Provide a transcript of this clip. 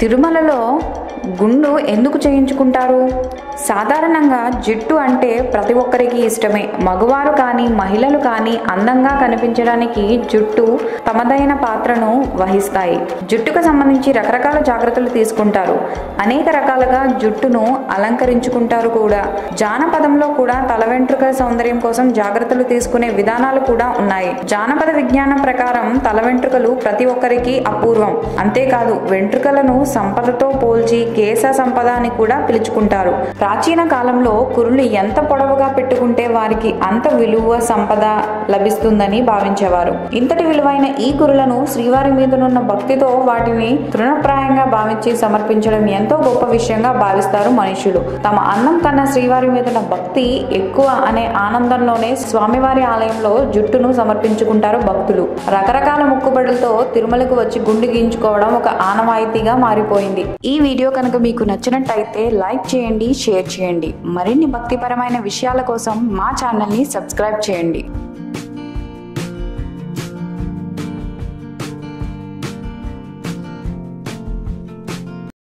తిరుమలలో గుండు ఎందుకు చేయించుకుంటారు? సాధారణంగా జుట్టు అంటే ప్రతి ఒక్కరికి ఇష్టమే. మగవారు కానీ మహిళలు కానీ అందంగా కనిపించడానికి జుట్టు తమదైన పాత్రను వహిస్తాయి. జుట్టుకు సంబంధించి రకరకాల జాగ్రత్తలు తీసుకుంటారు. అనేక రకాలుగా జుట్టును అలంకరించుకుంటారు కూడా. జానపదంలో కూడా తల వెంట్రుకల సౌందర్యం కోసం జాగ్రత్తలు తీసుకునే విధానాలు కూడా ఉన్నాయి. జానపద విజ్ఞానం ప్రకారం తల వెంట్రుకలు ప్రతి ఒక్కరికి అపూర్వం. అంతేకాదు వెంట్రుకలను సంపదతో పోల్చి కేశ సంపద అని కూడా పిలుచుకుంటారు. ప్రాచీన కాలంలో కురులు ఎంత పొడవుగా పెట్టుకుంటే వారికి అంత విలువ సంపద లభిస్తుందని భావించేవారు. ఇంతటి విలువైన ఈ కురులను శ్రీవారి మీదనున్న భక్తితో వాటిని తృణప్రాయంగా భావించి సమర్పించడం ఎంతో గొప్ప విషయంగా భావిస్తారు మనుషులు. తమ అందం కన్నా శ్రీవారి మీదున్న భక్తి ఎక్కువ అనే ఆనందంలోనే స్వామివారి ఆలయంలో జుట్టును సమర్పించుకుంటారు భక్తులు. రకరకాల మొక్కుబడులతో తిరుమలకు వచ్చి గుండు గీయించుకోవడం ఒక ఆనవాయితీగా మారిపోయింది. ఈ వీడియో కనుక మీకు నచ్చినట్టయితే లైక్ చేయండి, షేర్ చేయండి. మరిన్ని భక్తిపరమైన విషయాల కోసం మా ఛానల్ని సబ్స్క్రైబ్ చేయండి.